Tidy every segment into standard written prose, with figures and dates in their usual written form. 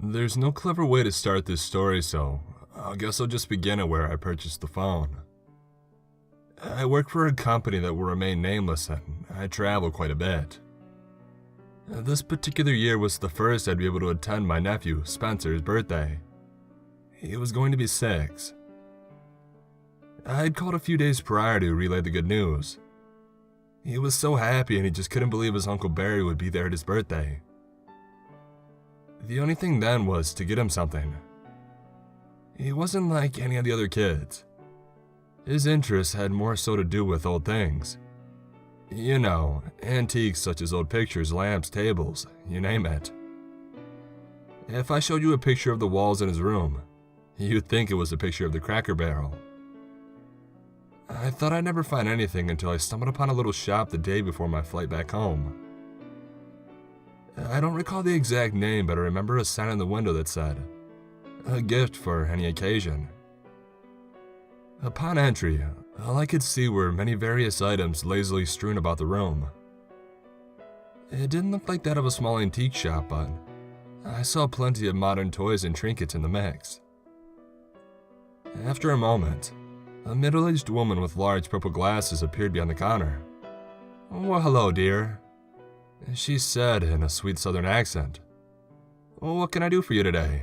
There's no clever way to start this story, so I guess I'll just begin at where I purchased the phone. I work for a company that will remain nameless, and I travel quite a bit. This particular year was the first I'd be able to attend my nephew, Spencer's, birthday. He was going to be 6. I had called a few days prior to relay the good news. He was so happy and he just couldn't believe his Uncle Barry would be there at his birthday. The only thing then was to get him something. He wasn't like any of the other kids. His interests had more so to do with old things. You know, antiques such as old pictures, lamps, tables, you name it. If I showed you a picture of the walls in his room, you'd think it was a picture of the Cracker Barrel. I thought I'd never find anything until I stumbled upon a little shop the day before my flight back home. I don't recall the exact name, but I remember a sign in the window that said, "A gift for any occasion." Upon entry, all I could see were many various items lazily strewn about the room. It didn't look like that of a small antique shop, but I saw plenty of modern toys and trinkets in the mix. After a moment, a middle-aged woman with large purple glasses appeared behind the counter. "Well, hello, dear," she said in a sweet southern accent. "What can I do for you today?"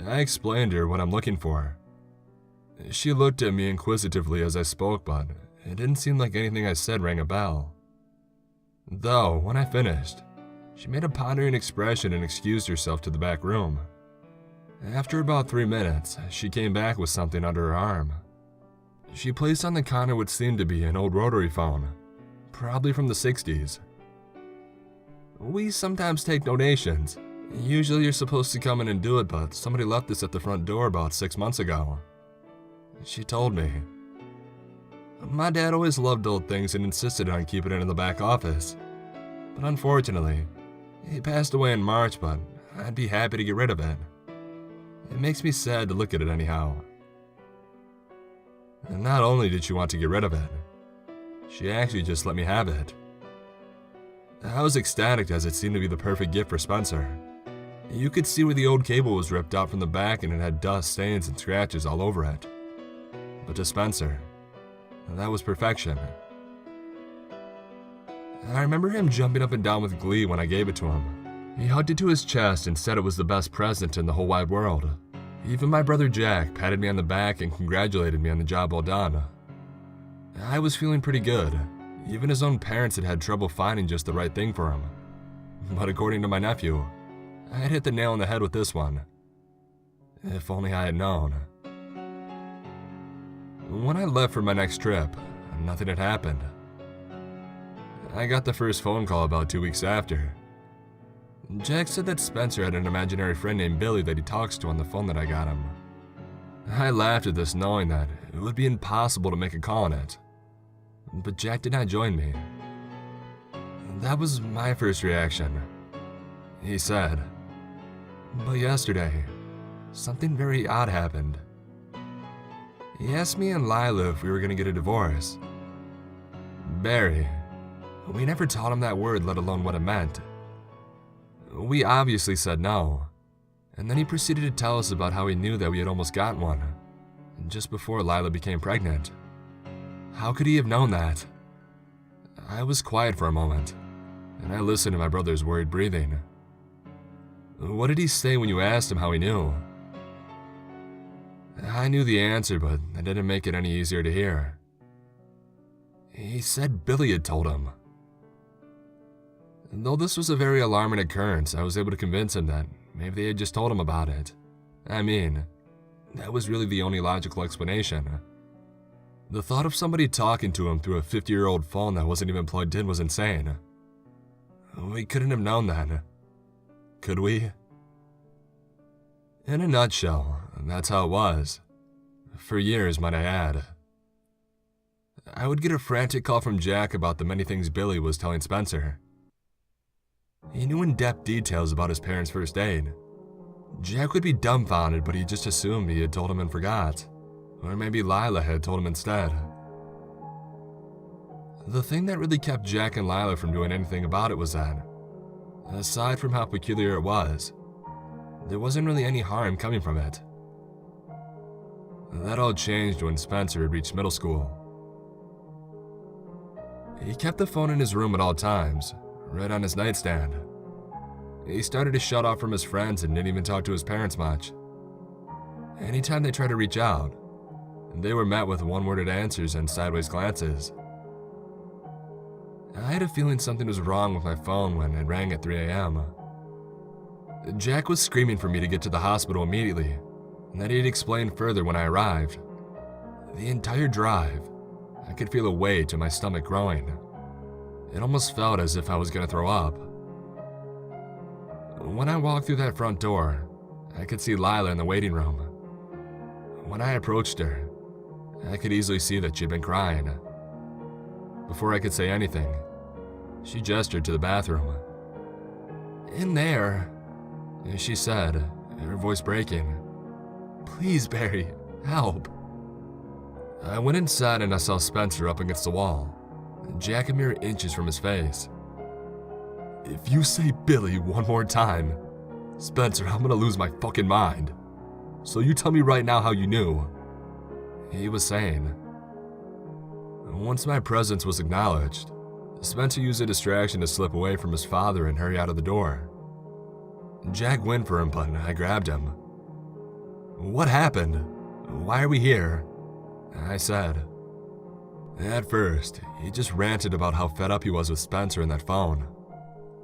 I explained to her what I'm looking for. She looked at me inquisitively as I spoke, but it didn't seem like anything I said rang a bell. Though, when I finished, she made a pondering expression and excused herself to the back room. After about 3 minutes, she came back with something under her arm. She placed on the counter what seemed to be an old rotary phone, probably from the 60s. "We sometimes take donations. Usually you're supposed to come in and do it, but somebody left this at the front door about 6 months ago," she told me. My dad always loved old things and insisted on keeping it in the back office. But unfortunately, he passed away in March, but I'd be happy to get rid of it. It makes me sad to look at it anyhow. And not only did she want to get rid of it, she actually just let me have it. I was ecstatic as it seemed to be the perfect gift for Spencer. You could see where the old cable was ripped out from the back and it had dust, stains, and scratches all over it. But to Spencer, that was perfection. I remember him jumping up and down with glee when I gave it to him. He hugged it to his chest and said it was the best present in the whole wide world. Even my brother Jack patted me on the back and congratulated me on the job well done. I was feeling pretty good. Even his own parents had had trouble finding just the right thing for him. But according to my nephew, I had hit the nail on the head with this one. If only I had known. When I left for my next trip, nothing had happened. I got the first phone call about 2 weeks after. Jack said that Spencer had an imaginary friend named Billy that he talks to on the phone that I got him. I laughed at this, knowing that it would be impossible to make a call on it. But Jack did not join me. That was my first reaction. He said, "But yesterday, something very odd happened." He asked me and Lila if we were going to get a divorce. Barry. We never taught him that word, let alone what it meant. We obviously said no, and then he proceeded to tell us about how he knew that we had almost gotten one, just before Lila became pregnant. How could he have known that? I was quiet for a moment, and I listened to my brother's worried breathing. What did he say when you asked him how he knew? I knew the answer, but that didn't make it any easier to hear. He said Billy had told him. Though this was a very alarming occurrence, I was able to convince him that maybe they had just told him about it. I mean, that was really the only logical explanation. The thought of somebody talking to him through a 50-year-old phone that wasn't even plugged in was insane. We couldn't have known that. Could we? In a nutshell, that's how it was. For years, might I add. I would get a frantic call from Jack about the many things Billy was telling Spencer. He knew in-depth details about his parents' first date. Jack would be dumbfounded, but he just assumed he had told him and forgot. Or maybe Lila had told him instead. The thing that really kept Jack and Lila from doing anything about it was that, aside from how peculiar it was, there wasn't really any harm coming from it. That all changed when Spencer had reached middle school. He kept the phone in his room at all times, right on his nightstand. He started to shut off from his friends and didn't even talk to his parents much. Anytime they tried to reach out, they were met with one-worded answers and sideways glances. I had a feeling something was wrong with my phone when it rang at 3 a.m. Jack was screaming for me to get to the hospital immediately, and that he'd explain further when I arrived. The entire drive, I could feel a weight in my stomach growing. It almost felt as if I was going to throw up. When I walked through that front door, I could see Lila in the waiting room. When I approached her, I could easily see that she'd been crying. Before I could say anything, she gestured to the bathroom. "In there," she said, her voice breaking. "Please, Barry, help." I went inside and I saw Spencer up against the wall, Jack a mere inches from his face. "If you say Billy one more time, Spencer, I'm gonna lose my fucking mind. So you tell me right now how you knew," he was saying. Once my presence was acknowledged, Spencer used a distraction to slip away from his father and hurry out of the door. Jack went for him, but I grabbed him. "What happened? Why are we here?" I said. At first, he just ranted about how fed up he was with Spencer and that phone,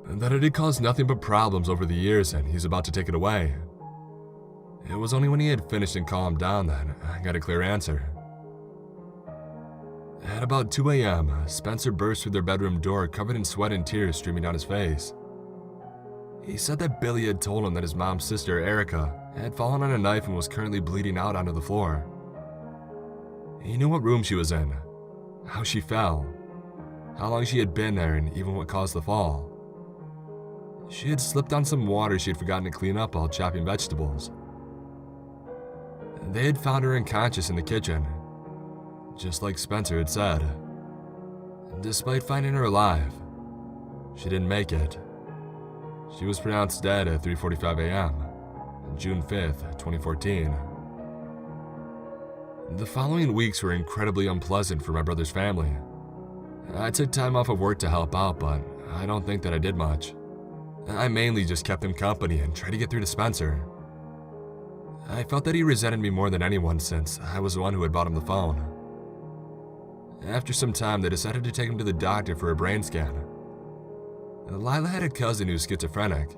and that it had caused nothing but problems over the years and he's about to take it away. It was only when he had finished and calmed down that I got a clear answer. At about 2 a.m., Spencer burst through their bedroom door covered in sweat and tears streaming down his face. He said that Billy had told him that his mom's sister, Erica, had fallen on a knife and was currently bleeding out onto the floor. He knew what room she was in, how she fell, how long she had been there, and even what caused the fall. She had slipped on some water she had forgotten to clean up while chopping vegetables. They had found her unconscious in the kitchen, just like Spencer had said. Despite finding her alive, she didn't make it. She was pronounced dead at 3:45 a.m., June 5th, 2014. The following weeks were incredibly unpleasant for my brother's family. I took time off of work to help out, but I don't think that I did much. I mainly just kept him company and tried to get through to Spencer. I felt that he resented me more than anyone since I was the one who had bought him the phone. After some time, they decided to take him to the doctor for a brain scan. Lila had a cousin who was schizophrenic,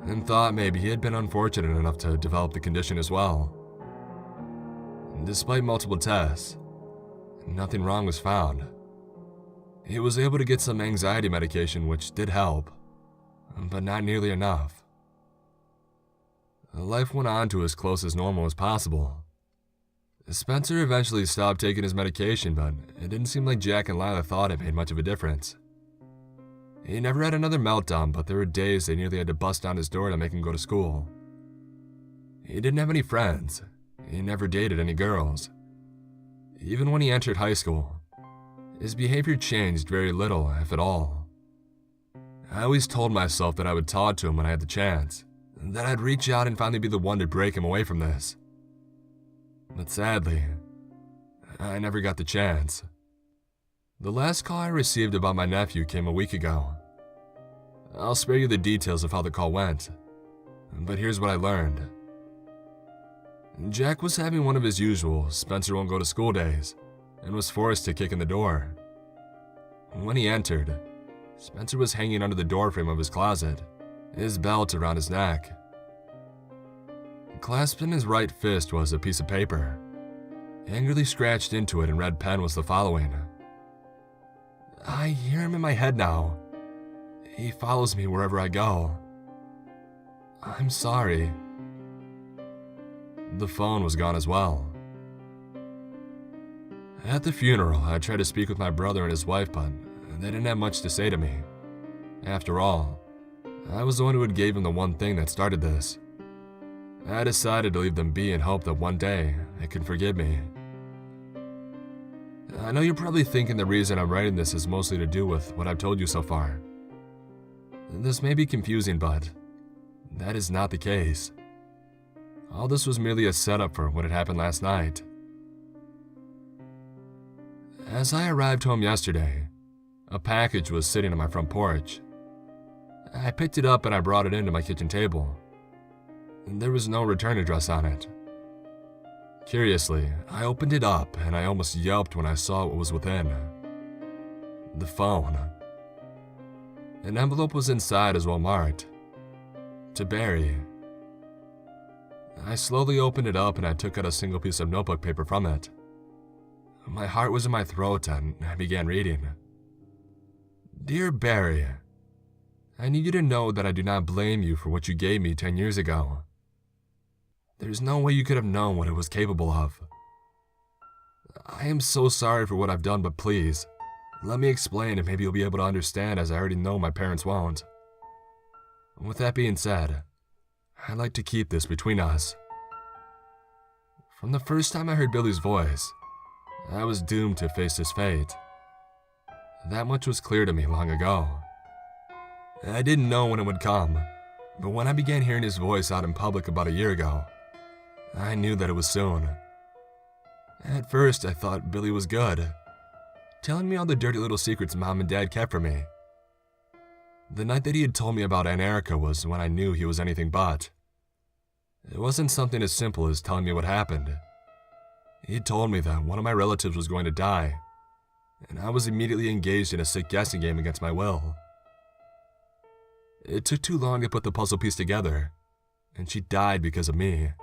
and thought maybe he had been unfortunate enough to develop the condition as well. Despite multiple tests, nothing wrong was found. He was able to get some anxiety medication, which did help, but not nearly enough. Life went on to as close as normal as possible. Spencer eventually stopped taking his medication, but it didn't seem like Jack and Lila thought it made much of a difference. He never had another meltdown, but there were days they nearly had to bust down his door to make him go to school. He didn't have any friends. He never dated any girls. Even when he entered high school, his behavior changed very little, if at all. I always told myself that I would talk to him when I had the chance, that I'd reach out and finally be the one to break him away from this. But sadly, I never got the chance. The last call I received about my nephew came a week ago. I'll spare you the details of how the call went, but here's what I learned. Jack was having one of his usual Spencer won't go to school days and was forced to kick in the door. When he entered, Spencer was hanging under the doorframe of his closet, his belt around his neck. Clasped in his right fist was a piece of paper. Angrily scratched into it in red pen was the following. "I hear him in my head now. He follows me wherever I go. I'm sorry." The phone was gone as well. At the funeral, I tried to speak with my brother and his wife, but they didn't have much to say to me. After all, I was the one who had gave him the one thing that started this. I decided to leave them be and hope that one day they could forgive me. I know you're probably thinking the reason I'm writing this is mostly to do with what I've told you so far. This may be confusing, but that is not the case. All this was merely a setup for what had happened last night. As I arrived home yesterday, a package was sitting on my front porch. I picked it up and I brought it into my kitchen table. There was no return address on it. Curiously, I opened it up and I almost yelped when I saw what was within. The phone. An envelope was inside as well marked, "To Barry." I slowly opened it up and I took out a single piece of notebook paper from it. My heart was in my throat and I began reading. "Dear Barry, I need you to know that I do not blame you for what you gave me 10 years ago. There's no way you could have known what it was capable of. I am so sorry for what I've done, but please, let me explain and maybe you'll be able to understand, as I already know my parents won't. With that being said, I'd like to keep this between us." From the first time I heard Billy's voice, I was doomed to face his fate. That much was clear to me long ago. I didn't know when it would come, but when I began hearing his voice out in public about a year ago, I knew that it was soon. At first, I thought Billy was good, telling me all the dirty little secrets Mom and Dad kept from me. The night that he had told me about Aunt Erica was when I knew he was anything but. It wasn't something as simple as telling me what happened. He told me that one of my relatives was going to die, and I was immediately engaged in a sick guessing game against my will. It took too long to put the puzzle piece together, and she died because of me.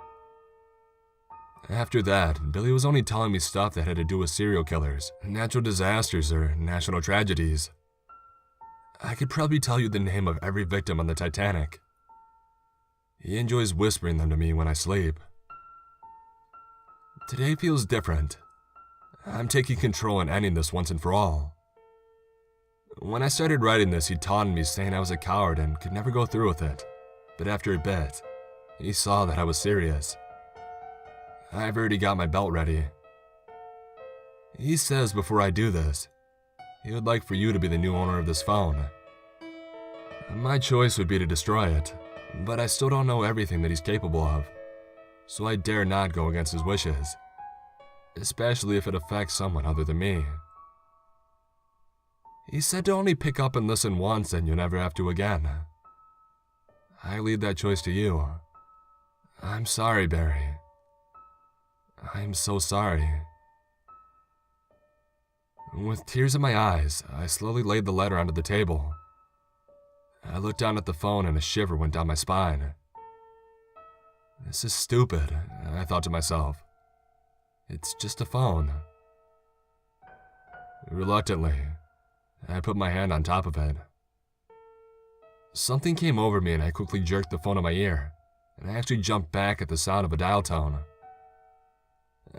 After that, Billy was only telling me stuff that had to do with serial killers, natural disasters, or national tragedies. I could probably tell you the name of every victim on the Titanic. He enjoys whispering them to me when I sleep. Today feels different. I'm taking control and ending this once and for all. When I started writing this, he taunted me, saying I was a coward and could never go through with it. But after a bit, he saw that I was serious. I've already got my belt ready. He says before I do this, he would like for you to be the new owner of this phone. My choice would be to destroy it, but I still don't know everything that he's capable of, so I dare not go against his wishes, especially if it affects someone other than me. He said to only pick up and listen once and you'll never have to again. I leave that choice to you. I'm sorry, Barry. I'm so sorry. With tears in my eyes, I slowly laid the letter onto the table. I looked down at the phone and a shiver went down my spine. This is stupid, I thought to myself. It's just a phone. Reluctantly, I put my hand on top of it. Something came over me and I quickly jerked the phone to my ear, and I actually jumped back at the sound of a dial tone.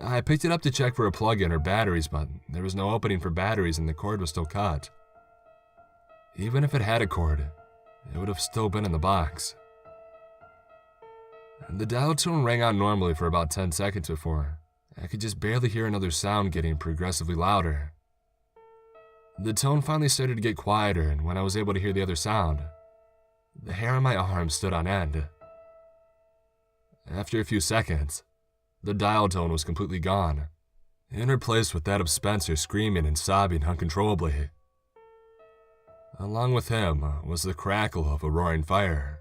I picked it up to check for a plug-in or batteries, but there was no opening for batteries and the cord was still cut. Even if it had a cord, it would have still been in the box. The dial tone rang out normally for about 10 seconds before I could just barely hear another sound getting progressively louder. The tone finally started to get quieter, and when I was able to hear the other sound, the hair on my arm stood on end. After a few seconds, the dial tone was completely gone, interplaced with that of Spencer screaming and sobbing uncontrollably. Along with him was the crackle of a roaring fire.